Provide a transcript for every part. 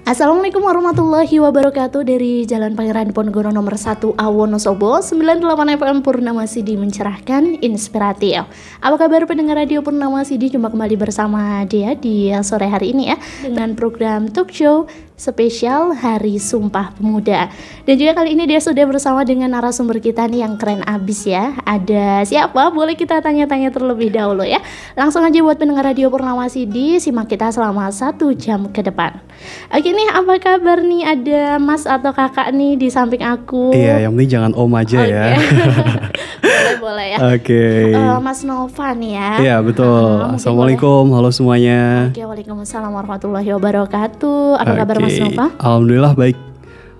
Assalamualaikum warahmatullahi wabarakatuh. Dari Jalan Pangeran Diponegoro nomor 1 Wonosobo, 98 FM Purnama Sidi mencerahkan, inspiratif. Apa kabar pendengar radio Purnama Sidi? Jumpa kembali bersama dia di sore hari ini ya, dengan program talk show spesial Hari Sumpah Pemuda. Dan juga kali ini dia sudah bersama dengan narasumber kita nih yang keren abis ya. Ada siapa? Boleh kita tanya-tanya terlebih dahulu ya. Langsung aja buat pendengar radio Purnama Sidi, simak kita selama 1 jam ke depan. Oke nih, apa kabar nih? Ada mas atau kakak nih di samping aku? Iya, yang penting jangan om aja ya. Boleh ya. Oke. Mas Nova nih ya. Iya betul. Assalamualaikum, halo semuanya. Oke, waalaikumsalam warahmatullahi wabarakatuh. Apa kabar Mas Nova? Alhamdulillah baik.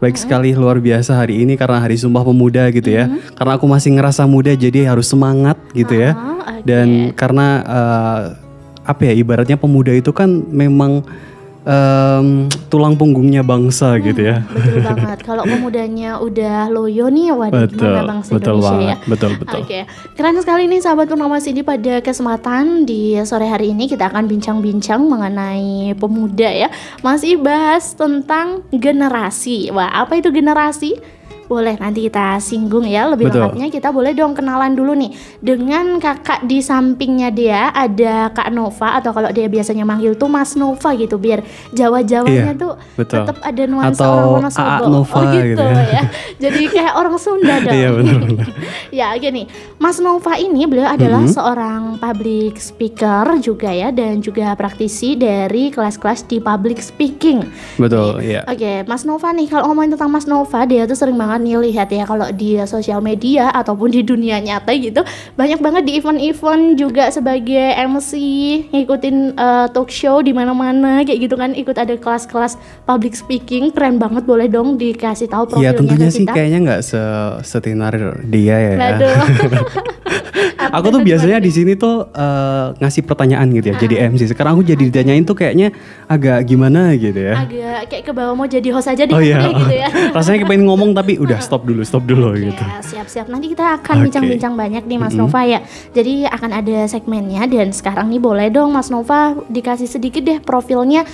Baik sekali, luar biasa hari ini karena Hari Sumpah Pemuda gitu ya. Karena aku masih ngerasa muda jadi harus semangat gitu ya. Dan karena ibaratnya pemuda itu kan memang tulang punggungnya bangsa gitu ya. Betul banget. Kalau pemudanya udah loyo nih, waduh gimana bangsa Indonesia banget, ya. Betul. Oke, keren sekali nih sahabat Purnama Sidi. Pada kesempatan di sore hari ini kita akan bincang-bincang mengenai pemuda ya. Masih bahas tentang generasi. Wah, apa itu generasi? Boleh nanti kita singgung ya lebih lengkapnya. Kita boleh dong kenalan dulu nih dengan kakak di sampingnya dia. Ada Kak Nova, atau kalau dia biasanya manggil tuh Mas Nova gitu, biar Jawa-Jawanya tuh tetap ada nuansa atau orang Wonosobo. Nova gitu ya. Jadi kayak orang Sunda dong. Iya benar. Ya gini, Mas Nova ini beliau adalah seorang public speaker juga ya, dan juga praktisi dari kelas-kelas di public speaking. Betul, iya. Oke, Mas Nova nih, kalau ngomongin tentang Mas Nova, dia tuh sering banget nih lihat ya kalau di sosial media ataupun di dunia nyata gitu, banyak banget di event-event juga sebagai MC, ngikutin talk show di mana-mana kayak gitu kan, ikut ada kelas-kelas public speaking. Keren banget, boleh dong dikasih tahu profilnya. Ya tentunya ke sih kita? kayaknya nggak setinar dia ya. Aduh. Aku tuh biasanya di sini tuh ngasih pertanyaan gitu ya, jadi MC. Sekarang aku jadi ditanyain tuh kayaknya agak gimana gitu ya. Agak kayak ke bawah, mau jadi host aja deh gitu ya. Rasanya pengen ngomong tapi udah stop dulu gitu. Ya, siap-siap. Nanti kita akan bincang-bincang banyak nih Mas Nova ya. Jadi akan ada segmennya, dan sekarang nih boleh dong Mas Nova dikasih sedikit deh profilnya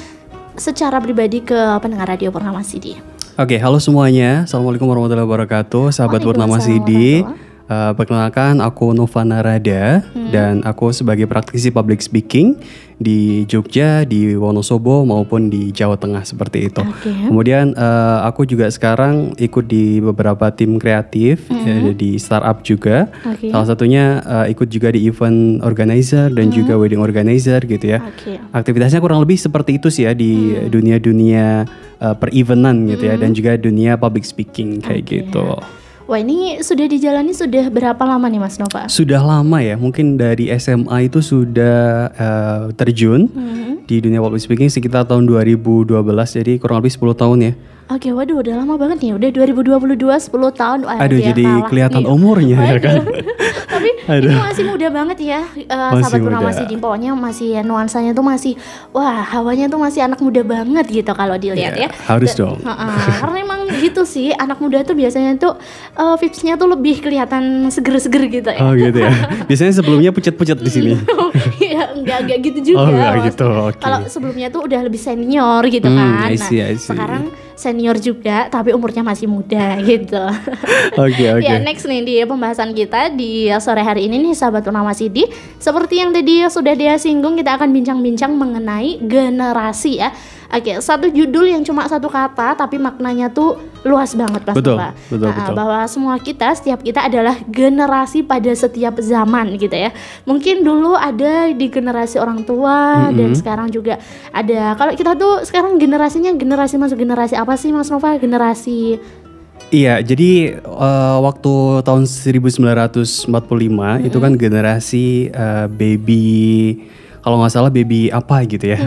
secara pribadi ke pendengar radio Purnama Sidi. Oke, halo semuanya. Assalamualaikum warahmatullahi wabarakatuh. Sahabat Purnama Sidi. Perkenalkan, aku Nova Narada dan aku sebagai praktisi public speaking di Jogja, di Wonosobo maupun di Jawa Tengah seperti itu. Kemudian aku juga sekarang ikut di beberapa tim kreatif di startup juga. Salah satunya ikut juga di event organizer dan juga wedding organizer gitu ya. Aktivitasnya kurang lebih seperti itu sih ya di dunia-dunia per-eventan gitu ya, dan juga dunia public speaking kayak gitu. Wah, ini sudah dijalani sudah berapa lama nih Mas Nova? Sudah lama ya, mungkin dari SMA itu sudah terjun di dunia public speaking sekitar tahun 2012, jadi kurang lebih 10 tahun ya. Oke, waduh udah lama banget nih, udah 2022, 10 tahun. Aduh, jadi kelihatan umurnya ya kan. Tapi ini masih muda banget ya, sahabat Purnama Sidi. Pokoknya masih nuansanya tuh masih, wah hawanya tuh masih anak muda banget gitu kalau dilihat ya. Harus dong. Karena emang gitu sih, anak muda tuh biasanya tuh vibes-nya tuh lebih kelihatan seger-seger gitu ya. Oh gitu ya. Biasanya sebelumnya pucet-pucet di sini. Iya, enggak gitu juga. Oh enggak gitu, oke. Kalau sebelumnya tuh udah lebih senior gitu kan. I see. Sekarang senior juga tapi umurnya masih muda gitu. Oke. Ya, next nih di pembahasan kita di sore hari ini nih sahabat Purnama Sidi, seperti yang tadi sudah dia singgung, kita akan bincang-bincang mengenai generasi ya. Oke, satu judul yang cuma satu kata tapi maknanya tuh luas banget Mas Nova. Betul. Bahwa setiap kita adalah generasi pada setiap zaman gitu ya. Mungkin dulu ada di generasi orang tua dan sekarang juga ada. Kalau kita tuh sekarang generasinya generasi masuk generasi apa sih Mas Nova? Generasi Iya, jadi waktu tahun 1945 itu kan generasi baby, kalau nggak salah baby apa gitu ya.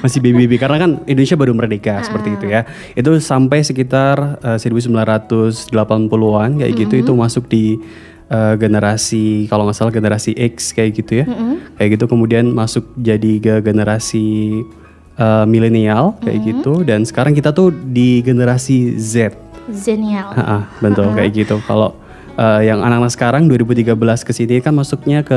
Masih baby karena kan Indonesia baru merdeka seperti itu ya. Itu sampai sekitar 1980-an kayak gitu, itu masuk di generasi, kalau nggak salah generasi X kayak gitu ya. Kayak gitu, kemudian masuk jadi ke generasi milenial kayak gitu, dan sekarang kita tuh di generasi Zenial. Betul kayak gitu. Kalau yang anak-anak sekarang 2013 ke sini kan masuknya ke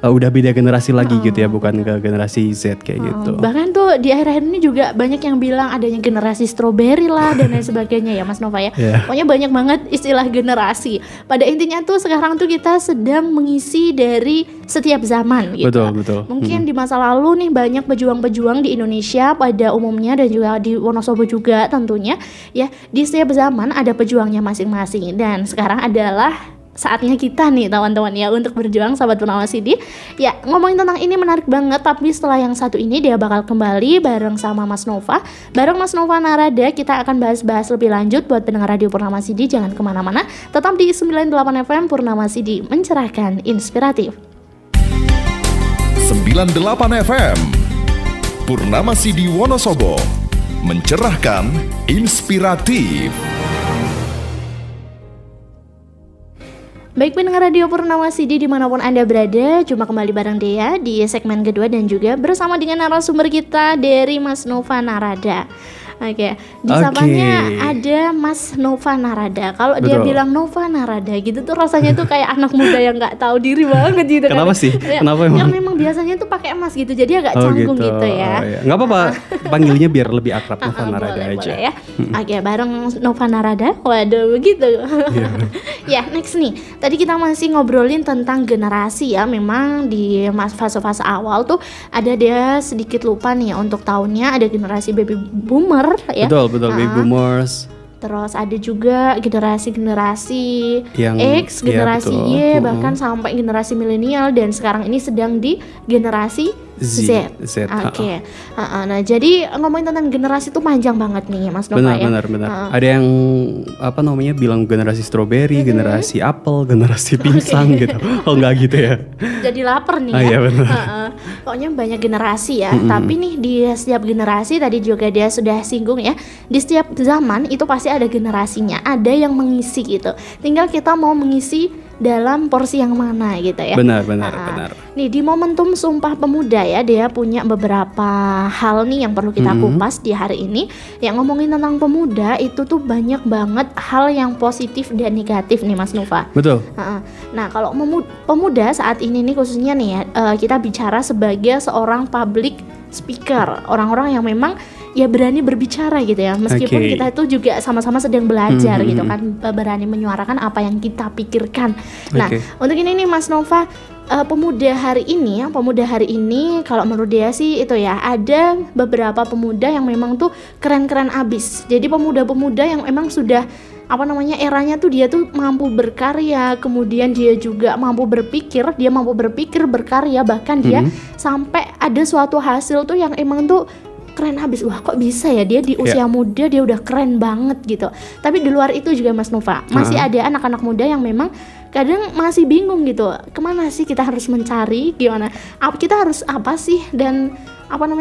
udah beda generasi lagi gitu ya, bukan ke generasi Z kayak gitu. Bahkan tuh di akhir-akhir ini juga banyak yang bilang adanya generasi strawberry lah dan lain sebagainya ya Mas Nova ya. Pokoknya banyak banget istilah generasi. Pada intinya tuh sekarang tuh kita sedang mengisi dari setiap zaman gitu. Betul. Mungkin di masa lalu nih banyak pejuang-pejuang di Indonesia pada umumnya dan juga di Wonosobo juga tentunya ya. Di setiap zaman ada pejuangnya masing-masing dan sekarang adalah saatnya kita nih teman-teman ya untuk berjuang sahabat Purnama CD. Ya ngomongin tentang ini menarik banget, tapi setelah yang satu ini dia bakal kembali bareng sama Mas Nova. Bareng Mas Nova Narada kita akan bahas-bahas lebih lanjut. Buat pendengar radio Purnama CD jangan kemana-mana, tetap di 98 FM Purnama CD, mencerahkan, inspiratif. 98 FM Purnama CD Wonosobo, mencerahkan, inspiratif. Baik pendengar radio Purnama CD dimanapun Anda berada, jumpa kembali bareng Dea di segmen kedua dan juga bersama dengan narasumber kita dari Mas Nova Narada. Oke, di sapanya ada Mas Nova Narada. Kalau dia bilang Nova Narada gitu tuh rasanya tuh kayak anak muda yang nggak tahu diri banget gitu. Kenapa sih? Ya, Kenapa emang? Yang memang biasanya tuh pakai emas gitu, jadi agak canggung gitu ya. Iya. Nggak apa-apa, panggilnya biar lebih akrab Nova Narada boleh, aja. Boleh ya. Oke, bareng Nova Narada. Waduh, begitu. Ya, next nih. Tadi kita masih ngobrolin tentang generasi ya. Memang di fase-fase awal tuh ada dia sedikit lupa nih untuk tahunnya, ada generasi baby boomer ya. Betul, baby boomers. Terus ada juga generasi yang X, generasi Y, bahkan sampai generasi milenial dan sekarang ini sedang di generasi Z. Oke. Nah, jadi ngomongin tentang generasi itu panjang banget nih Mas Nova ya. Benar. Ada yang bilang generasi strawberry, generasi apel, generasi pisang gitu. Oh enggak gitu ya. Jadi lapar nih ya. Iya benar. Pokoknya banyak generasi ya. Tapi nih di setiap generasi tadi juga dia sudah singgung ya. Di setiap zaman itu pasti ada generasinya, ada yang mengisi gitu. Tinggal kita mau mengisi dalam porsi yang mana gitu ya. Benar. Nih di momentum Sumpah Pemuda ya, dia punya beberapa hal nih yang perlu kita kupas di hari ini. Yang ngomongin tentang pemuda itu tuh banyak banget hal yang positif dan negatif nih Mas Nova. Betul. Nah kalau pemuda saat ini nih khususnya nih ya, kita bicara sebagai seorang public speaker, orang-orang yang memang ya berani berbicara gitu ya, meskipun kita itu juga sama-sama sedang belajar gitu kan, berani menyuarakan apa yang kita pikirkan. Nah untuk ini nih Mas Nova, pemuda hari ini kalau menurut dia sih itu ya, ada beberapa pemuda yang memang tuh keren-keren abis. Jadi pemuda-pemuda yang memang sudah eranya tuh dia tuh mampu berkarya, kemudian dia juga mampu berpikir, berkarya, bahkan dia sampai ada suatu hasil tuh yang emang tuh keren habis. Wah kok bisa ya dia di usia muda dia udah keren banget gitu. Tapi di luar itu juga Mas Nova masih ada anak-anak muda yang memang kadang masih bingung gitu, kemana sih kita harus mencari, gimana kita harus apa sih, dan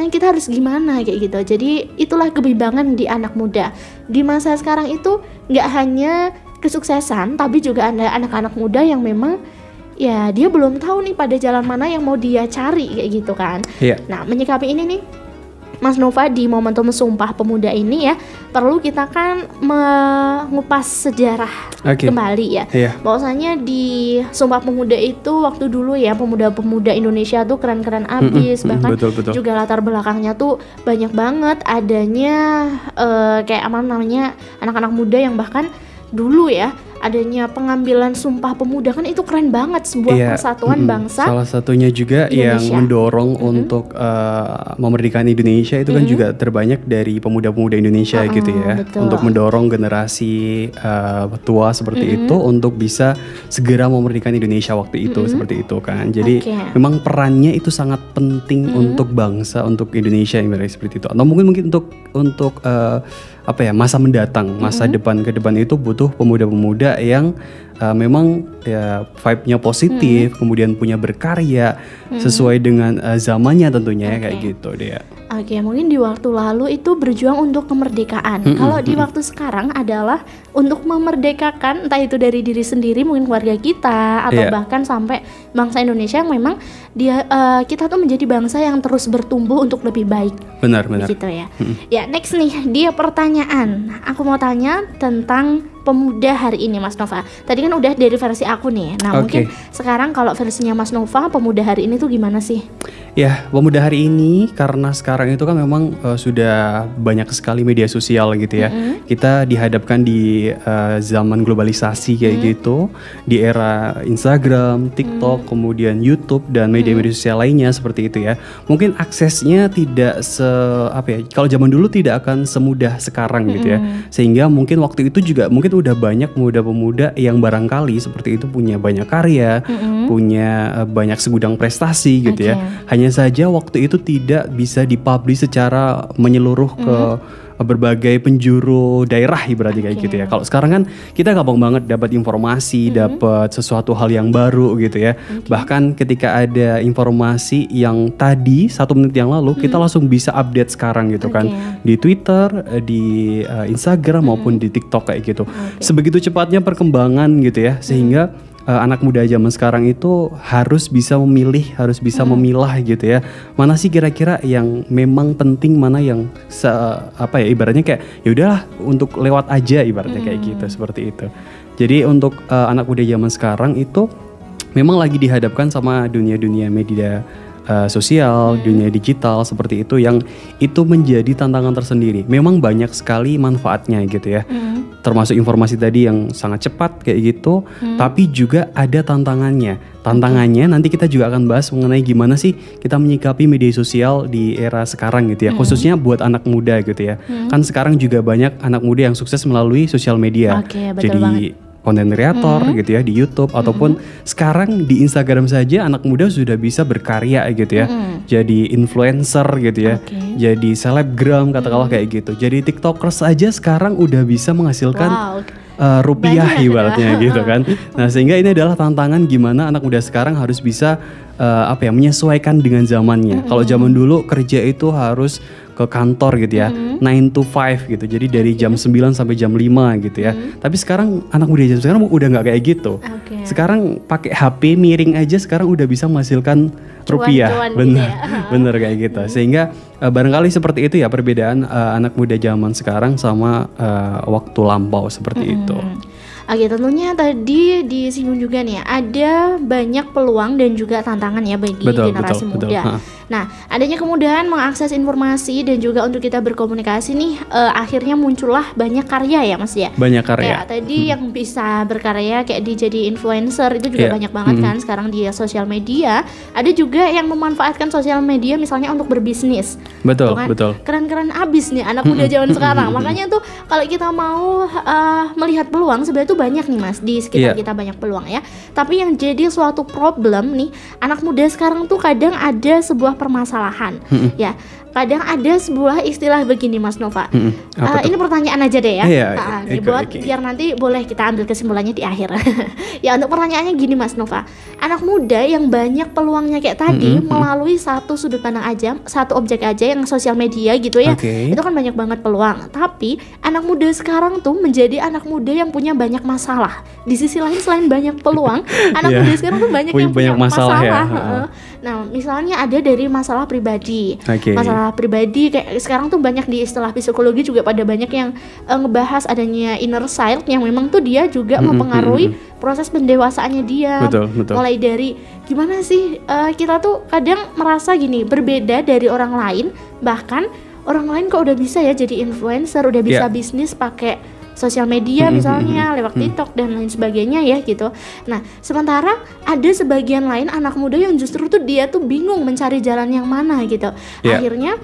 kita harus gimana kayak gitu. Jadi itulah kebimbangan di anak muda di masa sekarang itu. Nggak hanya kesuksesan, tapi juga ada anak-anak muda yang memang ya dia belum tahu nih pada jalan mana yang mau dia cari kayak gitu kan. Nah menyikapi ini nih Mas Nova, di momentum Sumpah Pemuda ini ya, perlu kita kan mengupas sejarah kembali ya. Bahwasanya di Sumpah Pemuda itu waktu dulu ya, pemuda-pemuda Indonesia tuh keren-keren abis, bahkan betul. juga latar belakangnya tuh banyak banget adanya anak-anak muda yang bahkan dulu ya adanya pengambilan Sumpah Pemuda, kan itu keren banget, sebuah persatuan bangsa. Salah satunya juga Indonesia yang mendorong untuk memerdekakan Indonesia itu kan juga terbanyak dari pemuda-pemuda Indonesia gitu ya. Betul. Untuk mendorong generasi tua seperti itu untuk bisa segera memerdekakan Indonesia waktu itu seperti itu kan. Jadi memang perannya itu sangat penting untuk bangsa, untuk Indonesia yang seperti itu. Atau mungkin untuk masa mendatang, masa depan ke depan itu butuh pemuda-pemuda yang memang ya vibe-nya positif, kemudian punya berkarya sesuai dengan zamannya tentunya kayak gitu dia. Mungkin di waktu lalu itu berjuang untuk kemerdekaan. Kalau di waktu sekarang adalah untuk memerdekakan, entah itu dari diri sendiri, mungkin keluarga kita, atau bahkan sampai bangsa Indonesia yang memang kita tuh menjadi bangsa yang terus bertumbuh untuk lebih baik. Benar. Gitu ya. Ya next nih dia pertanyaan. Aku mau tanya tentang pemuda hari ini Mas Nova. Tadi kan udah dari versi aku nih. Nah mungkin sekarang kalau versinya Mas Nova, pemuda hari ini tuh gimana sih? Ya, pemuda hari ini karena sekarang itu kan memang sudah banyak sekali media sosial gitu ya. Kita dihadapkan di zaman globalisasi kayak gitu, di era Instagram, TikTok, kemudian YouTube dan media-media sosial lainnya seperti itu ya. Mungkin aksesnya tidak kalau zaman dulu tidak akan semudah sekarang gitu ya. Sehingga mungkin waktu itu juga mungkin udah banyak pemuda-pemuda yang barangkali seperti itu punya banyak karya, punya banyak segudang prestasi gitu ya. Hanya saja waktu itu tidak bisa dipublish secara menyeluruh ke berbagai penjuru daerah ibaratnya kayak gitu ya. Kalau sekarang kan kita gampang banget dapat informasi, dapat sesuatu hal yang baru gitu ya. Bahkan ketika ada informasi yang tadi 1 menit yang lalu, kita langsung bisa update sekarang gitu kan. Di Twitter, di Instagram maupun di TikTok kayak gitu. Sebegitu cepatnya perkembangan gitu ya, sehingga anak muda zaman sekarang itu harus bisa memilih, harus bisa memilah gitu ya. Mana sih kira-kira yang memang penting, mana yang ibaratnya kayak ya udahlah untuk lewat aja ibaratnya kayak gitu, seperti itu. Jadi untuk anak muda zaman sekarang itu memang lagi dihadapkan sama dunia-dunia media sosial, dunia digital seperti itu, yang itu menjadi tantangan tersendiri. Memang banyak sekali manfaatnya gitu ya, termasuk informasi tadi yang sangat cepat kayak gitu, tapi juga ada tantangannya. Tantangannya nanti kita juga akan bahas mengenai gimana sih kita menyikapi media sosial di era sekarang gitu ya, khususnya buat anak muda gitu ya. Kan sekarang juga banyak anak muda yang sukses melalui sosial media. Jadi konten kreator gitu ya di YouTube, ataupun sekarang di Instagram saja anak muda sudah bisa berkarya gitu ya. Jadi influencer gitu ya. Jadi selebgram katakanlah kayak gitu. Jadi TikTokers aja sekarang udah bisa menghasilkan rupiah ibaratnya gitu kan. Nah, sehingga ini adalah tantangan gimana anak muda sekarang harus bisa menyesuaikan dengan zamannya. Kalau zaman dulu kerja itu harus ke kantor gitu ya, 9 to 5 gitu. Jadi dari jam 9 sampai jam 5 gitu ya. Tapi sekarang anak muda zaman sekarang udah nggak kayak gitu. Sekarang pakai HP miring aja sekarang udah bisa menghasilkan rupiah. Bener, gitu ya. Bener kayak gitu. Sehingga barangkali seperti itu ya perbedaan anak muda zaman sekarang sama waktu lampau seperti itu. Oke, tentunya tadi disinggung juga nih, ada banyak peluang dan juga tantangan ya bagi generasi muda. Nah, adanya kemudahan mengakses informasi dan juga untuk kita berkomunikasi nih, akhirnya muncullah banyak karya ya Mas ya. Banyak karya. Kayak tadi yang bisa berkarya kayak jadi influencer itu juga banyak banget kan sekarang di sosial media. Ada juga yang memanfaatkan sosial media misalnya untuk berbisnis. Betul, kan? betul. Keren-keren abis nih anak muda zaman sekarang. Makanya tuh kalau kita mau melihat peluang, sebenarnya tuh banyak nih Mas, di sekitar kita banyak peluang ya. Tapi yang jadi suatu problem nih, anak muda sekarang tuh kadang ada sebuah permasalahan ya. Kadang ada sebuah istilah begini Mas Nova. Ini pertanyaan aja deh ya. Biar nanti boleh kita ambil kesimpulannya di akhir. Ya, untuk pertanyaannya gini Mas Nova. Anak muda yang banyak peluangnya kayak tadi melalui satu sudut pandang aja, satu objek aja yang sosial media gitu ya. Itu kan banyak banget peluang. Tapi anak muda sekarang tuh menjadi anak muda yang punya banyak masalah. Di sisi lain selain banyak peluang, anak muda sekarang tuh banyak yang punya masalah. Ya. Nah, misalnya ada dari masalah pribadi. Masalah pribadi kayak sekarang tuh banyak di istilah psikologi juga pada banyak yang ngebahas adanya inner child yang memang tuh dia juga mempengaruhi proses pendewasaannya dia. Betul. Mulai dari gimana sih kita tuh kadang merasa gini berbeda dari orang lain, bahkan orang lain kok udah bisa ya jadi influencer, udah bisa bisnis pakai sosial media misalnya lewat TikTok dan lain sebagainya ya gitu. Nah, sementara ada sebagian lain anak muda yang justru tuh dia tuh bingung mencari jalan yang mana gitu. Akhirnya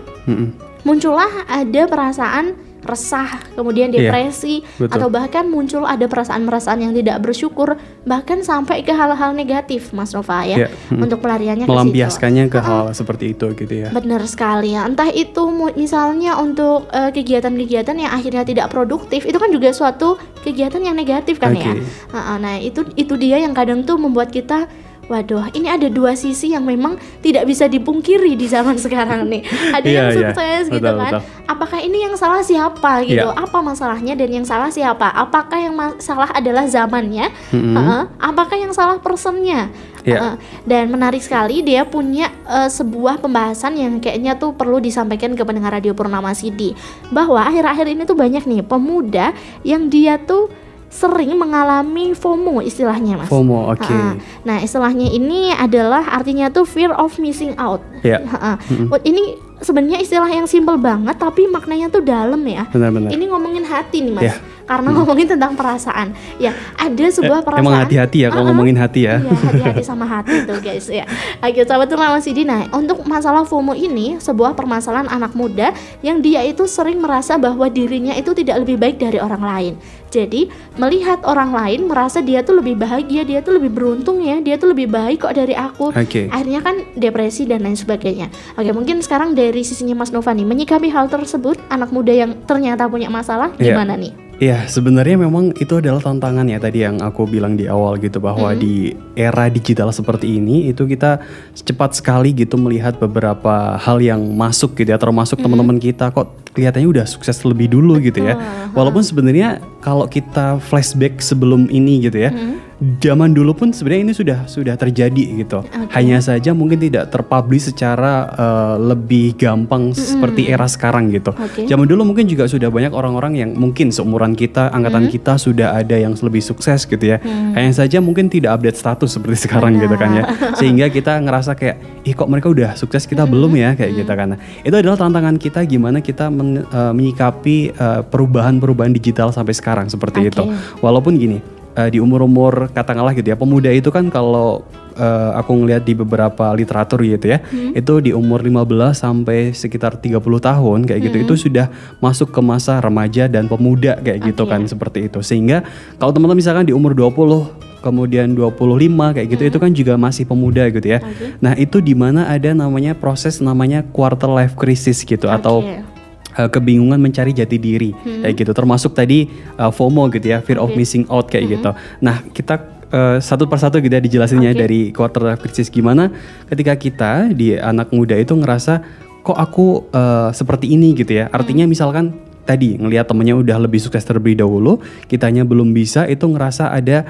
muncullah ada perasaan resah, kemudian depresi, atau bahkan muncul ada perasaan-perasaan yang tidak bersyukur, bahkan sampai ke hal-hal negatif Mas Nova ya. Untuk pelariannya melampiaskannya ke hal seperti itu gitu ya. Benar sekali ya. Entah itu misalnya untuk kegiatan-kegiatan yang akhirnya tidak produktif, itu kan juga suatu kegiatan yang negatif kan ya. Nah, itu dia yang kadang tuh membuat kita waduh, ini ada dua sisi yang memang tidak bisa dipungkiri di zaman sekarang nih. Ada yang sukses gitu kan. Apakah ini yang salah siapa gitu? Apa masalahnya dan yang salah siapa? Apakah yang salah adalah zamannya? Apakah yang salah personnya? Dan menarik sekali dia punya sebuah pembahasan yang kayaknya tuh perlu disampaikan ke pendengar Radio Purnama CD, bahwa akhir-akhir ini tuh banyak nih pemuda yang dia tuh sering mengalami FOMO istilahnya, Mas. FOMO, oke. Nah, istilahnya ini adalah artinya tuh fear of missing out. Ini sebenarnya istilah yang simpel banget tapi maknanya tuh dalam ya. Benar-benar. Ini ngomongin hati nih, Mas. Karena ngomongin tentang perasaan. Ya, ada sebuah perasaan. Emang hati-hati ya kalau ngomongin hati ya. Iya, hati-hati sama hati tuh, guys ya. Oke, sahabat Purnama CD. Nah, untuk masalah FOMO ini sebuah permasalahan anak muda yang dia itu sering merasa bahwa dirinya itu tidak lebih baik dari orang lain. Jadi, melihat orang lain merasa dia tuh lebih bahagia, dia tuh lebih beruntung ya, dia tuh lebih baik kok dari aku. Akhirnya kan depresi dan lain sebagainya. Oke, mungkin sekarang dari sisinya Mas Nova nih, menyikapi hal tersebut, anak muda yang ternyata punya masalah, gimana nih? Iya, sebenarnya memang itu adalah tantangan ya tadi yang aku bilang di awal gitu, bahwa di era digital seperti ini itu kita cepat sekali gitu melihat beberapa hal yang masuk gitu ya, termasuk teman-teman kita kok kelihatannya udah sukses lebih dulu gitu ya. Walaupun sebenarnya kalau kita flashback sebelum ini gitu ya, zaman dulu pun sebenarnya ini sudah terjadi gitu. Hanya saja mungkin tidak terpublish secara lebih gampang seperti era sekarang gitu. Zaman dulu mungkin juga sudah banyak orang-orang yang mungkin seumuran kita, angkatan kita sudah ada yang lebih sukses gitu ya. Hanya saja mungkin tidak update status seperti sekarang gitu kan ya. Sehingga kita ngerasa kayak, ih kok mereka udah sukses kita belum ya, kayak gitu kan. Nah, itu adalah tantangan kita gimana kita menyikapi perubahan-perubahan digital sampai sekarang seperti itu. Walaupun gini, di umur-umur katakanlah gitu ya, pemuda itu kan kalau aku ngelihat di beberapa literatur gitu ya, itu di umur 15 sampai sekitar 30 tahun kayak gitu, itu sudah masuk ke masa remaja dan pemuda kayak gitu kan, seperti itu. Sehingga kalau teman-teman misalkan di umur 20 kemudian 25 kayak gitu, itu kan juga masih pemuda gitu ya. Nah, itu dimana ada namanya proses namanya quarter life crisis gitu, atau kebingungan mencari jati diri kayak gitu, termasuk tadi FOMO gitu ya, fear of missing out kayak gitu. Nah, kita satu persatu gitu ya dijelasinnya dari quarter life crisis, gimana ketika kita di anak muda itu ngerasa kok aku seperti ini gitu ya. Artinya misalkan tadi ngelihat temennya udah lebih sukses terlebih dahulu, kitanya belum bisa, itu ngerasa ada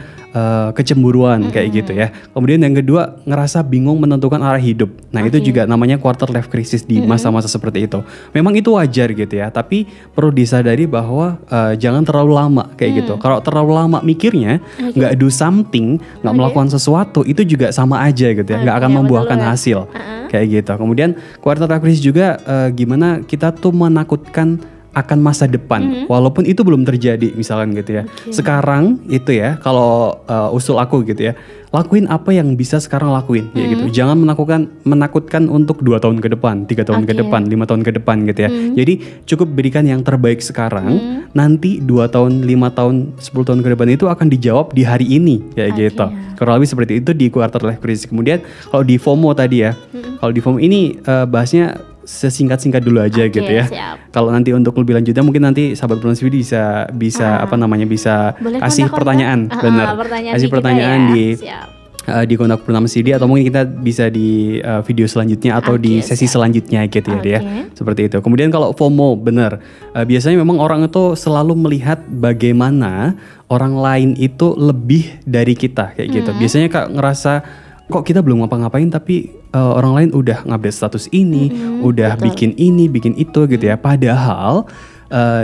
kecemburuan kayak gitu ya. Kemudian yang kedua, ngerasa bingung menentukan arah hidup. Nah, itu juga namanya quarter life crisis di masa-masa seperti itu. Memang itu wajar gitu ya, tapi perlu disadari bahwa jangan terlalu lama kayak gitu. Kalau terlalu lama mikirnya, nggak do something, nggak melakukan sesuatu, itu juga sama aja gitu ya, nggak akan membuahkan hasil kayak gitu. Kemudian quarter life crisis juga gimana kita tuh menakutkan akan masa depan, walaupun itu belum terjadi misalkan gitu ya. Sekarang itu ya, kalau usul aku gitu ya, lakuin apa yang bisa sekarang lakuin ya gitu. Jangan menakutkan untuk 2 tahun ke depan, 3 tahun ke depan, 5 tahun ke depan gitu ya. Jadi cukup berikan yang terbaik sekarang, nanti 2 tahun, 5 tahun, 10 tahun ke depan itu akan dijawab di hari ini kayak gitu. Kurang lebih seperti itu di quarter life crisis. Kemudian kalau di FOMO tadi ya, kalau di FOMO ini bahasnya sesingkat-singkat dulu aja gitu ya. Kalau nanti untuk lebih lanjutnya mungkin nanti sahabat Purnama CD bisa apa namanya, bisa kasih pertanyaan, benar. Kasih pertanyaan di kontak Purnama CD, atau mungkin kita bisa di video selanjutnya atau di sesi selanjutnya gitu ya. Seperti itu. Kemudian kalau FOMO, benar. Biasanya memang orang itu selalu melihat bagaimana orang lain itu lebih dari kita kayak gitu. Biasanya Kak ngerasa kok kita belum ngapa-ngapain tapi orang lain udah ngupdate status ini, udah bikin ini, bikin itu gitu ya. Padahal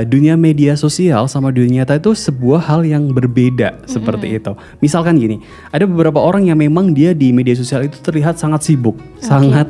dunia media sosial sama dunia nyata itu sebuah hal yang berbeda seperti itu. Misalkan gini, ada beberapa orang yang memang dia di media sosial itu terlihat sangat sibuk, sangat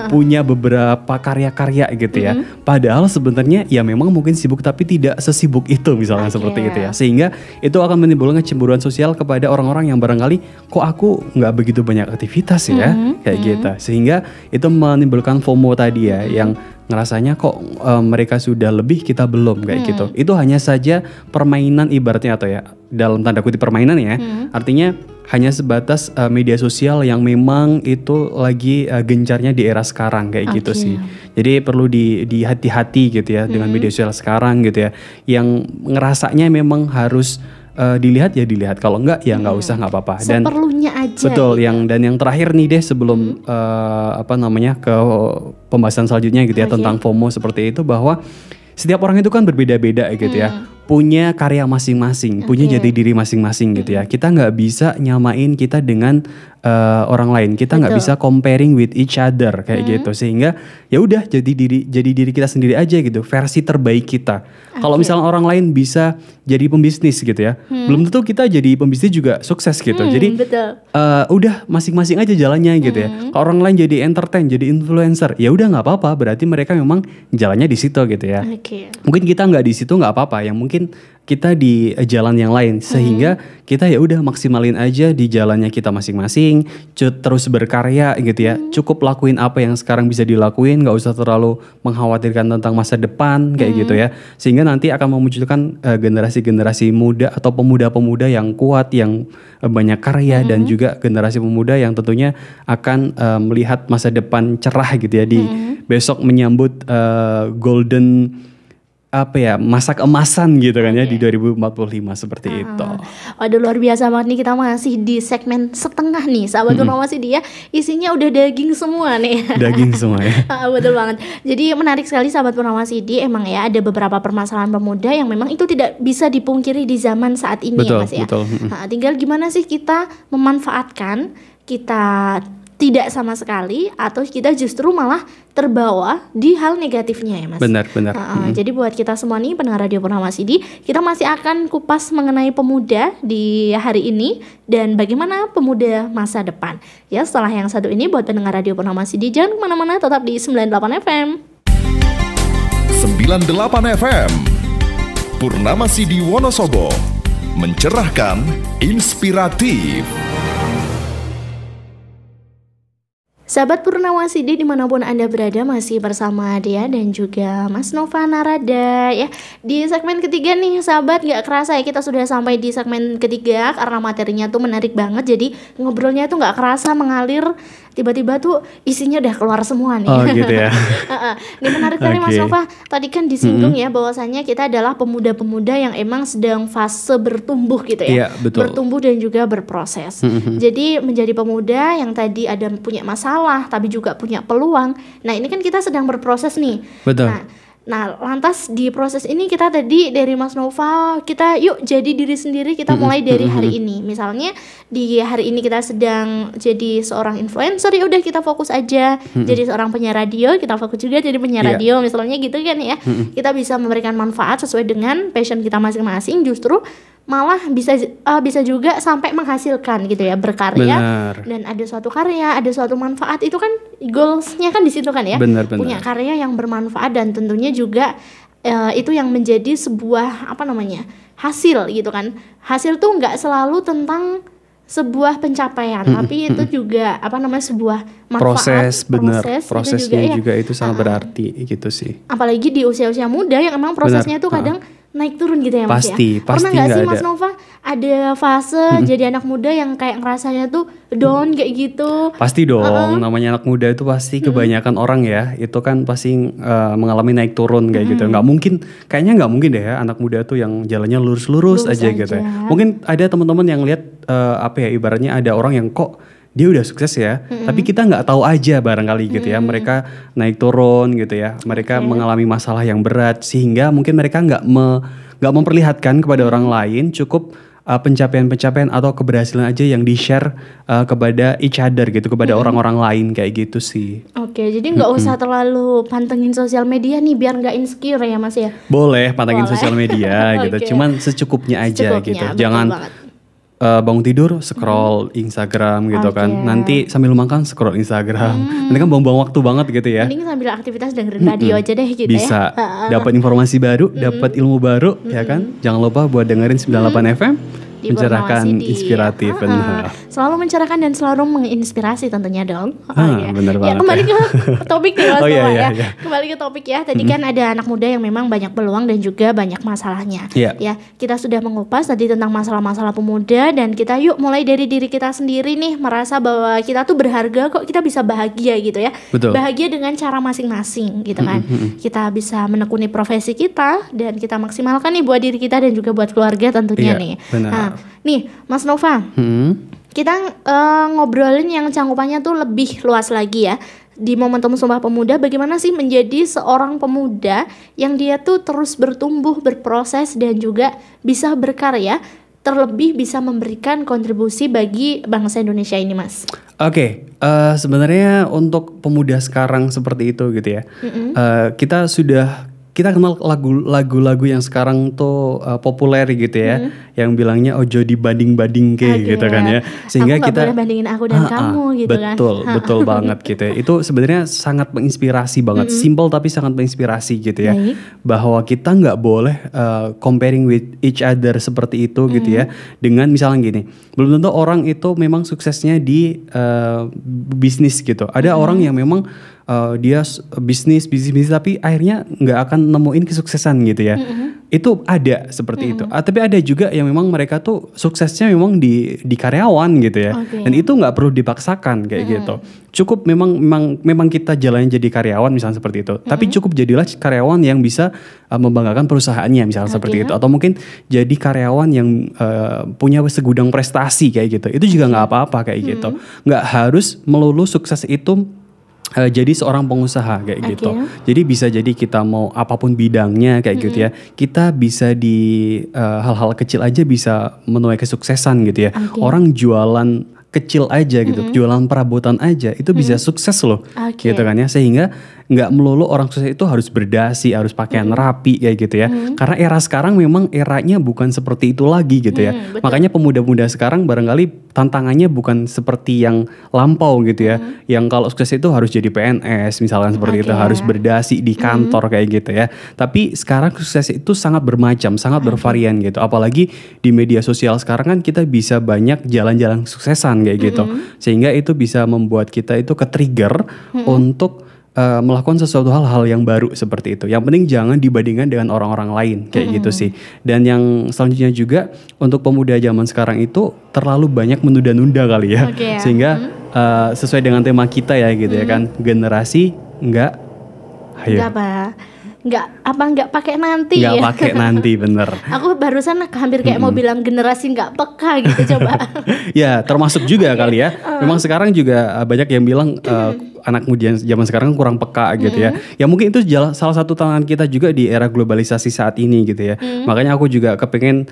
punya beberapa karya-karya gitu ya. Padahal sebenarnya ya memang mungkin sibuk tapi tidak sesibuk itu misalnya seperti itu ya. Sehingga itu akan menimbulkan kecemburuan sosial kepada orang-orang yang barangkali kok aku nggak begitu banyak aktivitas ya kayak gitu. Sehingga itu menimbulkan FOMO tadi ya, yang ngerasanya kok mereka sudah lebih, kita belum kayak gitu. Itu hanya saja permainan ibaratnya, atau ya dalam tanda kutip permainan ya. Artinya hanya sebatas media sosial yang memang itu lagi gencarnya di era sekarang kayak gitu sih. Jadi perlu di hati-hati gitu ya dengan media sosial sekarang gitu ya. Yang ngerasanya memang harus dilihat ya dilihat, kalau enggak ya nggak usah, nggak apa-apa. Dan seperlunya aja. Betul. Gitu. yang terakhir nih deh sebelum ke pembahasan selanjutnya gitu ya tentang FOMO seperti itu, bahwa setiap orang itu kan berbeda-beda gitu ya. punya karya masing-masing, punya jati diri masing-masing gitu ya. Kita nggak bisa nyamain kita dengan orang lain. Kita nggak bisa comparing with each other kayak gitu. Sehingga ya udah jadi diri kita sendiri aja gitu. Versi terbaik kita. Kalau misalnya orang lain bisa jadi pembisnis gitu ya, belum tentu kita jadi pembisnis juga sukses gitu. Jadi udah masing-masing aja jalannya gitu ya. Kalau orang lain jadi entertain, jadi influencer, ya udah nggak apa-apa. Berarti mereka memang jalannya di situ gitu ya. Mungkin kita nggak di situ nggak apa-apa. Yang mungkin kita di jalan yang lain, sehingga kita ya udah maksimalin aja di jalannya kita masing-masing, terus berkarya gitu ya. Cukup lakuin apa yang sekarang bisa dilakuin, nggak usah terlalu mengkhawatirkan tentang masa depan kayak gitu ya. Sehingga nanti akan memunculkan generasi-generasi muda atau pemuda-pemuda yang kuat, yang banyak karya, dan juga generasi pemuda yang tentunya akan melihat masa depan cerah gitu ya di besok menyambut golden masa keemasan gitu kan ya di 2045 seperti itu. Waduh, luar biasa banget nih, kita masih di segmen setengah nih sahabat Purnama CD ya. Isinya udah daging semua nih. Daging semua ya. Betul banget. Jadi menarik sekali sahabat Purnama CD. Emang ya ada beberapa permasalahan pemuda yang memang itu tidak bisa dipungkiri di zaman saat ini. Betul, ya Mas ya. Betul. Tinggal gimana sih kita memanfaatkan, kita tidak sama sekali, atau kita justru malah terbawa di hal negatifnya ya Mas. Benar. Jadi buat kita semua nih pendengar Radio Purnama CD, kita masih akan kupas mengenai pemuda di hari ini dan bagaimana pemuda masa depan. Ya, setelah yang satu ini buat pendengar Radio Purnama CD, jangan kemana-mana, tetap di 98 FM. 98 FM Purnama CD Wonosobo, mencerahkan, inspiratif. Sahabat Purnama CD dimanapun Anda berada, masih bersama Dea dan juga Mas Nova Narada ya. Di segmen ketiga nih sahabat, gak kerasa ya kita sudah sampai di segmen ketiga karena materinya tuh menarik banget. Jadi ngobrolnya tuh gak kerasa mengalir, tiba-tiba tuh isinya udah keluar semua nih. Oh gitu ya. Ini menarik sekali Mas Nova. Tadi kan disinggung ya bahwasanya kita adalah pemuda-pemuda yang emang sedang fase bertumbuh gitu ya. Iya, betul. Bertumbuh dan juga berproses. Jadi menjadi pemuda yang tadi ada punya masalah tapi juga punya peluang. Nah, ini kan kita sedang berproses nih. Betul. Nah, lantas di proses ini kita tadi dari Mas Nova, kita yuk jadi diri sendiri, kita mulai dari hari ini. Misalnya di hari ini kita sedang jadi seorang influencer, ya udah kita fokus aja jadi seorang penyiar radio, kita fokus juga jadi penyiar radio misalnya gitu kan ya. Kita bisa memberikan manfaat sesuai dengan passion kita masing-masing, justru malah bisa juga sampai menghasilkan gitu ya, berkarya. Benar. Dan ada suatu karya, ada suatu manfaat, itu kan goalsnya kan di situ kan ya. Benar. Punya karya yang bermanfaat dan tentunya juga itu yang menjadi sebuah hasil gitu kan. Hasil tuh nggak selalu tentang sebuah pencapaian, tapi itu juga sebuah manfaat, prosesnya juga itu sangat berarti gitu sih. Apalagi di usia-usia muda yang emang prosesnya tuh kadang naik turun gitu ya Mas pasti, ya. Pernah nggak sih Mas Nova ada fase jadi anak muda yang kayak ngerasanya tuh down kayak gitu? Pasti dong, namanya anak muda itu pasti kebanyakan orang ya, itu kan pasti mengalami naik turun kayak gitu. Kayaknya nggak mungkin deh ya anak muda tuh yang jalannya lurus aja gitu ya. Mungkin ada teman-teman yang lihat ibaratnya ada orang yang kok dia udah sukses ya, tapi kita nggak tahu aja barangkali gitu ya. Mereka naik turun gitu ya, mereka mengalami masalah yang berat sehingga mungkin mereka nggak memperlihatkan kepada orang lain, cukup pencapaian-pencapaian atau keberhasilan aja yang di-share kepada each other gitu, kepada orang-orang lain kayak gitu sih. Oke, jadi nggak usah terlalu pantengin sosial media nih biar nggak insecure ya Mas ya. Boleh pantengin sosial media gitu, cuman secukupnya aja gitu. Jangan bangun tidur scroll Instagram gitu kan, nanti sambil makan scroll Instagram, nanti kan buang-buang waktu banget gitu ya. Mending sambil aktivitas dengerin radio aja deh gitu. Bisa dapat informasi baru, dapat ilmu baru ya kan. Jangan lupa buat dengerin 98 FM mencerahkan, inspiratif. Selalu mencerahkan dan selalu menginspirasi tentunya dong. Benar banget. Kembali ke topik nih Mas Nova ya. Iya. Kembali ke topik ya. Tadi kan ada anak muda yang memang banyak peluang dan juga banyak masalahnya. Ya, kita sudah mengupas tadi tentang masalah-masalah pemuda, dan kita yuk mulai dari diri kita sendiri nih, merasa bahwa kita tuh berharga kok, kita bisa bahagia gitu ya. Betul. Bahagia dengan cara masing-masing gitu kan. Kita bisa menekuni profesi kita dan kita maksimalkan nih buat diri kita dan juga buat keluarga tentunya nih. Benar. Nih Mas Nova, kita ngobrolin yang cangkupannya tuh lebih luas lagi ya. di momentum Sumpah Pemuda, bagaimana sih menjadi seorang pemuda yang dia tuh terus bertumbuh, berproses dan juga bisa berkarya, terlebih bisa memberikan kontribusi bagi bangsa Indonesia ini, Mas. Oke, sebenarnya untuk pemuda sekarang seperti itu gitu ya. Kita kenal lagu-lagu yang sekarang tuh populer gitu ya, yang bilangnya ojo dibanding-banding gitu kan ya, sehingga aku kita boleh bandingin aku dan kamu gitu betul banget gitu ya. Itu sebenarnya sangat menginspirasi banget, simple tapi sangat menginspirasi gitu ya. Bahwa kita nggak boleh comparing with each other seperti itu gitu ya. Dengan misalnya gini, belum tentu orang itu memang suksesnya di bisnis gitu. Ada orang yang memang dia bisnis tapi akhirnya nggak akan nemuin kesuksesan gitu ya. Itu ada seperti itu. Tapi ada juga yang memang mereka tuh suksesnya memang di karyawan gitu ya. Dan itu nggak perlu dipaksakan kayak gitu. Cukup memang kita jalan jadi karyawan misalnya seperti itu. Tapi cukup jadilah karyawan yang bisa membanggakan perusahaannya misalnya seperti itu. Atau mungkin jadi karyawan yang punya segudang prestasi kayak gitu. Itu juga nggak apa-apa kayak gitu. Nggak harus melulu sukses itu jadi seorang pengusaha kayak gitu. Jadi bisa jadi kita mau apapun bidangnya kayak gitu ya. Kita bisa di hal-hal kecil aja bisa menuai kesuksesan gitu ya. Orang jualan kecil aja gitu, jualan perabotan aja itu bisa sukses loh, gitu kan ya. Sehingga nggak melulu orang sukses itu harus berdasi, harus pakaian rapi kayak gitu ya. Karena era sekarang memang eranya bukan seperti itu lagi gitu ya. Makanya pemuda-pemuda sekarang barangkali tantangannya bukan seperti yang lampau gitu ya. Yang kalau sukses itu harus jadi PNS misalkan seperti itu, harus berdasi di kantor kayak gitu ya. Tapi sekarang sukses itu sangat bermacam, sangat bervarian gitu. Apalagi di media sosial sekarang kan kita bisa banyak jalan-jalan suksesan kayak gitu. Sehingga itu bisa membuat kita itu ke-trigger untuk melakukan sesuatu hal-hal yang baru seperti itu. Yang penting jangan dibandingkan dengan orang-orang lain kayak gitu sih. Dan yang selanjutnya juga untuk pemuda zaman sekarang itu terlalu banyak menunda-nunda kali ya. Sehingga sesuai dengan tema kita ya gitu ya kan, generasi nggak pakai nanti nggak pakai nanti bener. Aku barusan hampir kayak mau bilang generasi nggak peka gitu coba. Ya termasuk juga kali ya. Memang sekarang juga banyak yang bilang anak muda zaman sekarang kurang peka gitu ya. Ya mungkin itu salah satu tantangan kita juga di era globalisasi saat ini gitu ya. Makanya aku juga kepengen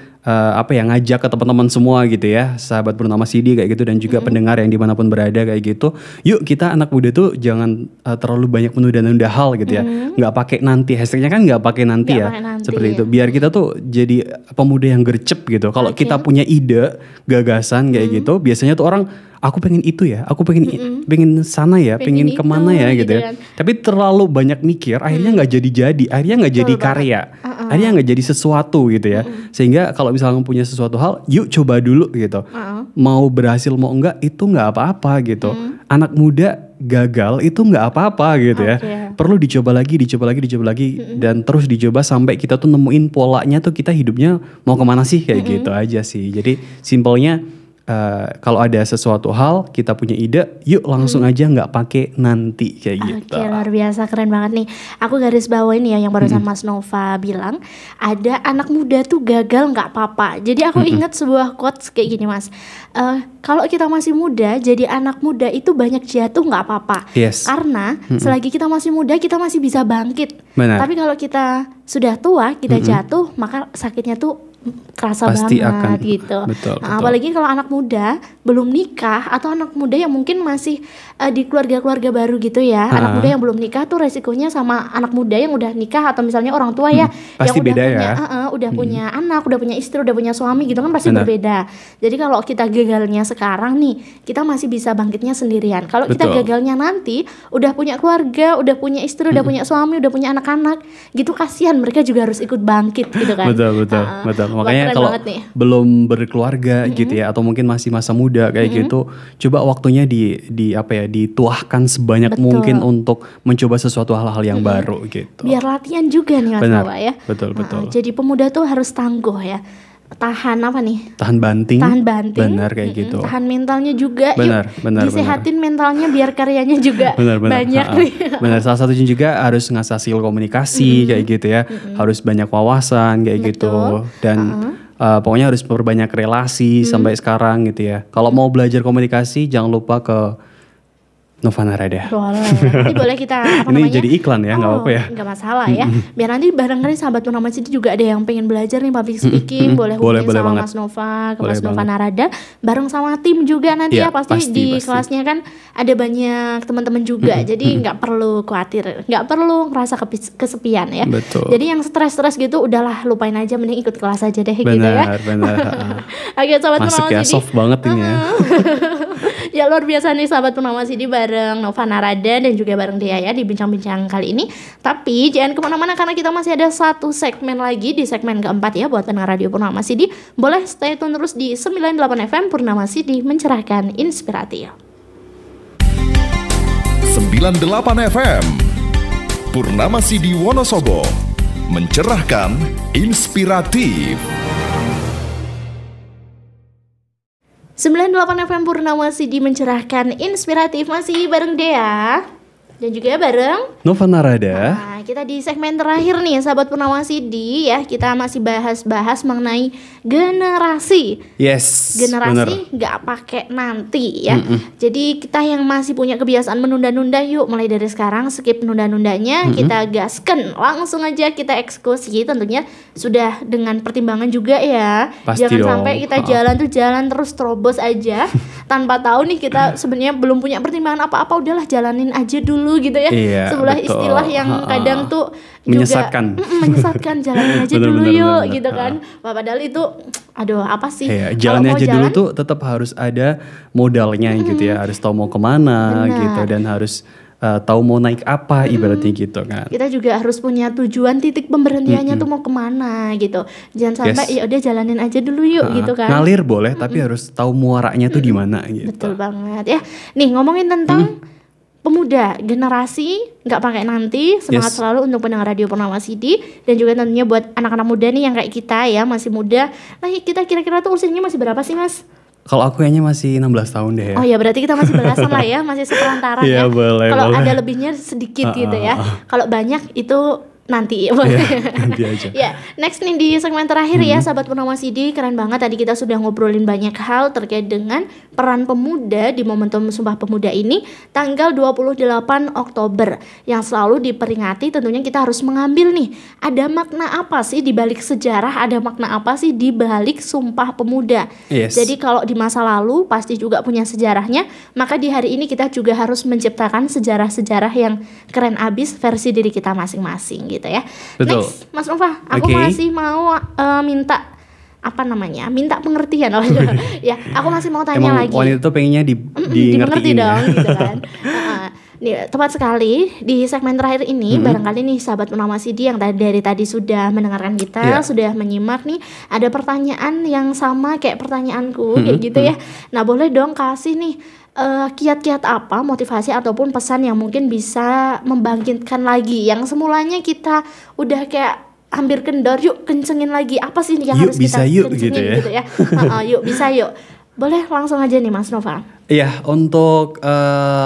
ngajak ke teman-teman semua gitu ya, sahabat bernama Sidi kayak gitu dan juga pendengar yang dimanapun berada kayak gitu. Yuk kita anak muda tuh jangan terlalu banyak menunda-nunda hal gitu ya. Nggak pakai nanti, hashtagnya kan nggak pakai nanti ya. Seperti itu. Biar kita tuh jadi pemuda yang gercep gitu. Kalau kita punya ide, gagasan kayak gitu, biasanya tuh orang aku pengen itu ya, aku pengen sana ya, pengen kemana ya gitu ya. Tapi terlalu banyak mikir, akhirnya nggak jadi, akhirnya nggak jadi karya, akhirnya nggak jadi sesuatu gitu ya. Sehingga kalau misalnya punya sesuatu hal, yuk coba dulu gitu. Mau berhasil mau enggak itu nggak apa-apa gitu. Anak muda gagal itu nggak apa-apa gitu ya. Perlu dicoba lagi dan terus dicoba sampai kita tuh nemuin polanya tuh kita hidupnya mau kemana sih kayak gitu aja sih. Jadi simpelnya kalau ada sesuatu hal kita punya ide, yuk langsung aja nggak pakai nanti kayak gitu. Oke, luar biasa, keren banget nih. Aku garis bawain ya yang barusan Mas Nova bilang, ada anak muda tuh gagal nggak apa-apa. Jadi aku ingat sebuah quotes kayak gini Mas. Kalau kita masih muda, jadi anak muda itu banyak jatuh nggak apa-apa. Karena selagi kita masih muda kita masih bisa bangkit. Tapi kalau kita sudah tua, kita jatuh, maka sakitnya tuh kerasa pasti banget akan, gitu. Betul. Apalagi kalau anak muda belum nikah atau anak muda yang mungkin masih di keluarga-keluarga baru gitu ya. Anak muda yang belum nikah tuh resikonya sama anak muda yang udah nikah atau misalnya orang tua ya pasti yang udah beda punya udah punya anak, udah punya istri, udah punya suami gitu kan pasti berbeda. Jadi kalau kita gagalnya sekarang nih, kita masih bisa bangkitnya sendirian. Kalau kita gagalnya nanti udah punya keluarga, udah punya istri, udah punya suami, udah punya anak-anak, gitu kasihan, mereka juga harus ikut bangkit gitu kan. Betul. Makanya kalau belum berkeluarga gitu ya, atau mungkin masih masa muda kayak gitu, coba waktunya dituahkan sebanyak mungkin untuk mencoba sesuatu hal-hal yang baru gitu. Biar latihan juga nih Mas Bawa ya. Betul. Jadi pemuda tuh harus tangguh ya. Tahan apa nih? Tahan banting. Benar kayak gitu. Tahan mentalnya juga. Benar. Disehatin mentalnya biar karyanya juga banyak. Benar. Salah satunya juga harus ngasah skill komunikasi kayak gitu ya. Harus banyak wawasan kayak gitu. Dan pokoknya harus perbanyak relasi sampai sekarang gitu ya. Kalau mau belajar komunikasi jangan lupa ke Novana Rada. Boleh. Nanti boleh kita apa Ini namanya? jadi iklan ya, nggak apa-apa ya? Nggak masalah ya. Biar nanti barangkali sahabat Purnama City juga ada yang pengen belajar nih public speaking, boleh hubungin Boleh sama banget. Mas Nova, ke Boleh Mas Nova banget. Narada, bareng sama tim juga nanti Iya, ya pasti di pasti. kelasnya kan ada banyak teman-teman juga, jadi nggak perlu khawatir, nggak perlu ngerasa kesepian ya. Betul. Jadi yang stres-stres gitu udahlah lupain aja, mending ikut kelas aja deh gitu ya. Benar. Oke, sahabat Masuk Purnama ya, City. soft banget ini ya. Ya luar biasa nih sahabat Purnama City bareng Nova Narada dan juga bareng Dea ya di bincang-bincang kali ini. Tapi jangan kemana-mana karena kita masih ada satu segmen lagi di segmen keempat ya buat pendengar radio Purnama City. Boleh stay tune terus di 98 FM Purnama City mencerahkan inspiratif. 98 FM Purnama City Wonosobo mencerahkan inspiratif. 98 FM Purnama City mencerahkan inspiratif masih bareng Dea dan juga bareng Novana Rada. Nah, kita di segmen terakhir nih sahabat Purnama City ya, kita masih bahas mengenai generasi. Yes. Generasi nggak pakai nanti ya. Jadi kita yang masih punya kebiasaan menunda-nunda, yuk mulai dari sekarang skip nunda-nundanya, kita gasken langsung aja kita eksekusi, tentunya sudah dengan pertimbangan juga ya. Pasti Jangan dong. sampai kita jalan terus terobos aja tanpa tahu nih kita sebenarnya belum punya pertimbangan apa-apa, udahlah jalanin aja dulu gitu ya. Iya, Sebuah betul. istilah yang kadang tuh Menyesatkan. juga menyesatkan, jalanin aja Bener, dulu bener, yuk bener. gitu kan. Padahal itu aduh apa sih? Iya, Kalau jalannya mau aja dulu jalan, tuh tetap harus ada modalnya gitu ya, harus tahu mau kemana Benar. gitu dan harus tahu mau naik apa ibaratnya gitu kan. kita juga harus punya tujuan, titik pemberhentiannya tuh mau kemana gitu. Jangan sampai Yes. ya udah jalanin aja dulu yuk gitu kan. Ngalir boleh tapi harus tahu muaranya tuh di mana gitu. Betul banget ya. Nih ngomongin tentang pemuda, generasi nggak pakai nanti, semangat Yes. selalu untuk pendengar radio Purnama City dan juga tentunya buat anak-anak muda nih yang kayak kita ya, masih muda. Nah kita kira-kira tuh usianya masih berapa sih Mas? Kalau aku kayaknya masih 16 tahun deh ya. Oh ya berarti kita masih belasan lah ya, masih seperantaran Iya, ya. boleh, Kalau boleh. ada lebihnya sedikit gitu ya. Kalau banyak itu nanti boleh. Nanti aja. Ya, next nih di segmen terakhir ya sahabat Purnama City, keren banget tadi kita sudah ngobrolin banyak hal terkait dengan peran pemuda di momentum Sumpah Pemuda ini tanggal 28 Oktober yang selalu diperingati. Tentunya kita harus mengambil nih, ada makna apa sih di balik sejarah, ada makna apa sih di balik Sumpah Pemuda. Yes. Jadi kalau di masa lalu pasti juga punya sejarahnya, maka di hari ini kita juga harus menciptakan sejarah-sejarah yang keren abis versi diri kita masing-masing gitu ya. Betul. Next, Mas Nova, aku Oke. masih mau minta apa namanya? Minta pengertian loh. Ya, aku masih mau tanya Emang lagi. wanita tuh pengennya Dimengerti ngertiin dong ya. gitu kan. Nih, tepat sekali di segmen terakhir ini barangkali nih sahabat Purnama City yang dari tadi sudah mendengarkan kita, Iya. sudah menyimak nih, ada pertanyaan yang sama kayak pertanyaanku kayak gitu ya. Nah, boleh dong kasih nih kiat-kiat apa, motivasi ataupun pesan yang mungkin bisa membangkitkan lagi yang semulanya kita udah kayak hampir kendor, yuk kencengin lagi, apa sih yang Yuk, harus bisa kita yuk, kencengin gitu ya. Yuk bisa yuk. Boleh langsung aja nih Mas Nova. Iya, untuk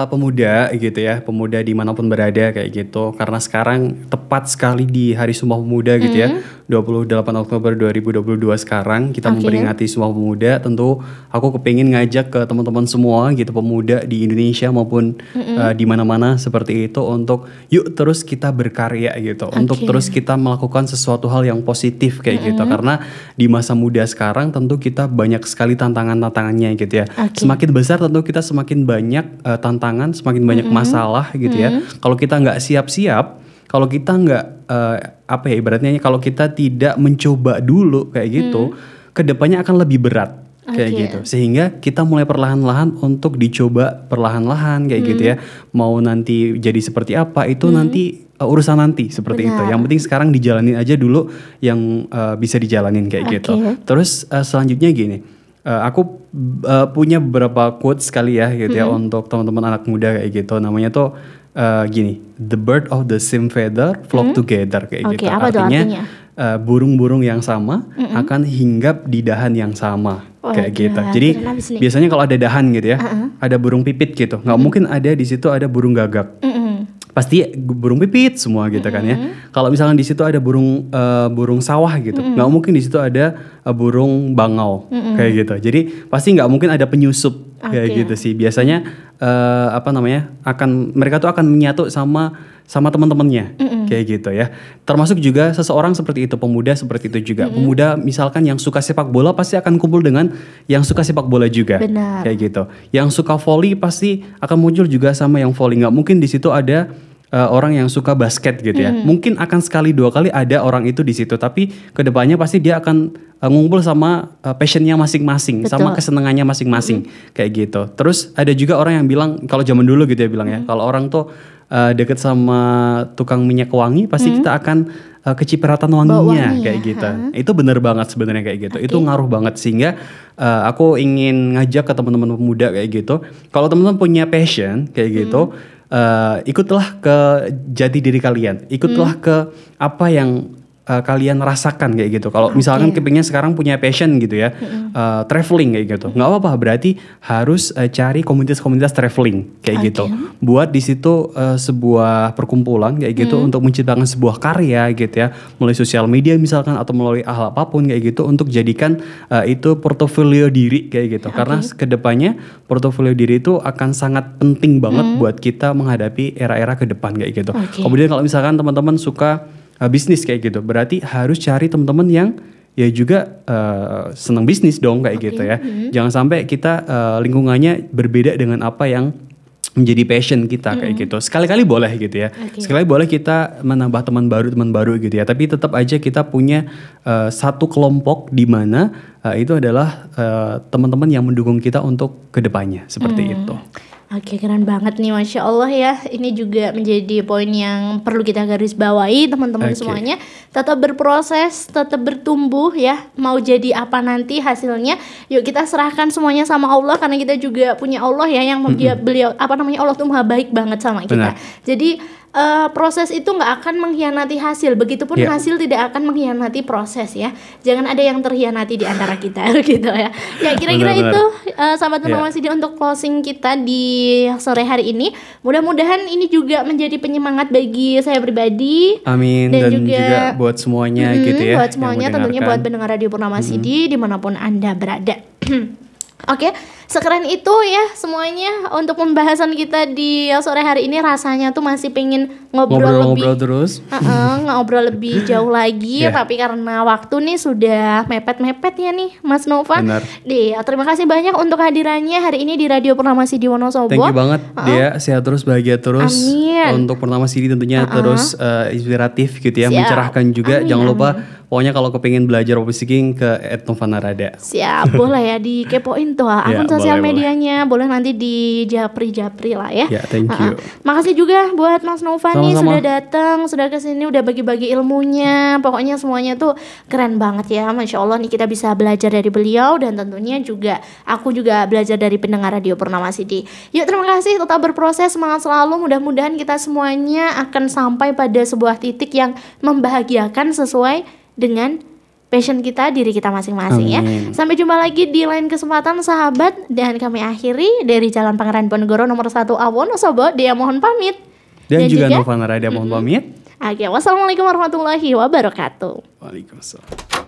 pemuda gitu ya, pemuda dimanapun berada kayak gitu. Karena sekarang tepat sekali di Hari Sumpah Pemuda gitu ya, 28 Oktober 2022 sekarang kita memperingati Sumpah Pemuda. Tentu aku kepingin ngajak ke teman-teman semua gitu, pemuda di Indonesia maupun di mana-mana seperti itu untuk yuk terus kita berkarya gitu, untuk terus kita melakukan sesuatu hal yang positif kayak gitu. Karena di masa muda sekarang tentu kita banyak sekali tantangannya gitu ya. Semakin besar tentu kita semakin banyak tantangan, semakin banyak masalah gitu ya. Kalau kita nggak siap-siap, kalau kita nggak apa ya ibaratnya, kalau kita tidak mencoba dulu kayak gitu, kedepannya akan lebih berat kayak gitu. Sehingga kita mulai perlahan-lahan untuk dicoba perlahan-lahan kayak gitu ya. Mau nanti jadi seperti apa itu nanti urusan nanti seperti itu. Yang penting sekarang dijalanin aja dulu yang bisa dijalanin kayak gitu. Terus selanjutnya gini. Aku punya beberapa quotes sekali ya gitu ya untuk teman-teman anak muda kayak gitu. Namanya tuh gini, the bird of the same feather flock together kayak gitu. Apa tuh artinya? Burung-burung yang sama akan hinggap di dahan yang sama kayak gitu. gila, Jadi keren abis nih. biasanya kalau ada dahan gitu ya, ada burung pipit gitu. Nggak mungkin ada di situ ada burung gagak. Pasti burung pipit semua gitu kan ya. Kalau misalkan di situ ada burung sawah gitu, nggak mungkin di situ ada burung bangau kayak gitu. Jadi pasti nggak mungkin ada penyusup Kayak gitu sih. Biasanya mereka tuh akan menyatu sama teman-temannya. Kayak gitu ya. Termasuk juga seseorang seperti itu, pemuda seperti itu juga. Pemuda misalkan yang suka sepak bola pasti akan kumpul dengan yang suka sepak bola juga. Benar. Kayak gitu. Yang suka volley pasti akan muncul juga sama yang volley. Nggak mungkin di situ ada orang yang suka basket gitu ya. Mungkin akan sekali dua kali ada orang itu di situ, tapi kedepannya pasti dia akan ngumpul sama passionnya masing-masing, sama kesenangannya masing-masing, kayak gitu. Terus ada juga orang yang bilang, kalau zaman dulu gitu ya bilang ya, kalau orang tuh deket sama tukang minyak wangi, pasti kita akan kecipratan wanginya kayak gitu. Itu bener banget sebenarnya kayak gitu. Itu ngaruh banget, sehingga aku ingin ngajak ke teman-teman pemuda kayak gitu. Kalau teman-teman punya passion kayak gitu, ikutlah ke jati diri kalian, ikutlah ke apa yang kalian rasakan kayak gitu. Kalau misalkan kepingin sekarang punya passion gitu ya, traveling kayak gitu, nggak apa-apa, berarti harus cari komunitas-komunitas traveling kayak gitu. Buat di situ sebuah perkumpulan kayak gitu untuk menciptakan sebuah karya gitu ya, melalui sosial media misalkan atau melalui hal apapun kayak gitu, untuk jadikan itu portofolio diri kayak gitu. Karena kedepannya portofolio diri itu akan sangat penting banget buat kita menghadapi era-era ke depan kayak gitu. Kemudian kalau misalkan teman-teman suka bisnis kayak gitu, berarti harus cari teman-teman yang ya juga senang bisnis dong kayak gitu ya. Jangan sampai kita lingkungannya berbeda dengan apa yang menjadi passion kita kayak gitu. Sekali-kali boleh gitu ya. Sekali boleh kita menambah teman baru gitu ya. Tapi tetap aja kita punya satu kelompok di mana itu adalah teman-teman yang mendukung kita untuk kedepannya seperti itu. Oke, keren banget nih, Masya Allah ya. Ini juga menjadi poin yang perlu kita garis bawahi, teman-teman semuanya. Tetap berproses, tetap bertumbuh ya. Mau jadi apa nanti hasilnya, yuk kita serahkan semuanya sama Allah, karena kita juga punya Allah ya, yang beliau Allah tuh maha baik banget sama kita. Jadi proses itu nggak akan mengkhianati hasil, begitupun hasil tidak akan mengkhianati proses ya. Jangan ada yang terkhianati di antara kita gitu ya. Ya kira-kira itu sahabat Purnama Sidi untuk closing kita di sore hari ini. Mudah-mudahan ini juga menjadi penyemangat bagi saya pribadi. Amin. Dan juga buat semuanya gitu ya. Buat semuanya, tentunya buat pendengar Radio Purnama Sidi dimanapun Anda berada. Oke, sekeren itu ya semuanya untuk pembahasan kita di sore hari ini. Rasanya tuh masih pengen ngobrol terus, ngobrol lebih jauh lagi, tapi karena waktu nih sudah mepet-mepet ya nih Mas Nova. Terima kasih banyak untuk hadirannya hari ini di Radio Purnama Sidi Wonosobo. Thank you banget dia, sehat terus, bahagia terus. Amin. Untuk Purnama Sidi tentunya terus inspiratif gitu ya, mencerahkan juga. Jangan lupa, pokoknya kalau kepingin belajar public speaking ke @Novanarada. Siap, boleh ya dikepoin tuh akun sosial medianya, boleh nanti di japri lah ya. Ya, thank you. Makasih juga buat Mas Nova nih sudah datang, sudah kesini, udah bagi-bagi ilmunya. Pokoknya semuanya tuh keren banget ya, Masya Allah nih, kita bisa belajar dari beliau, dan tentunya juga aku juga belajar dari pendengar Radio Purnama Sidi. Yuk, terima kasih, tetap berproses, semangat selalu. Mudah-mudahan kita semuanya akan sampai pada sebuah titik yang membahagiakan sesuai dengan passion kita, diri kita masing-masing ya. Sampai jumpa lagi di lain kesempatan sahabat, dan kami akhiri dari Jalan Pangeran Diponegoro nomor 1 A Wonosobo. Dia mohon pamit. Dan juga Novanarada mohon pamit. Oke, wassalamualaikum warahmatullahi wabarakatuh. Waalaikumsalam.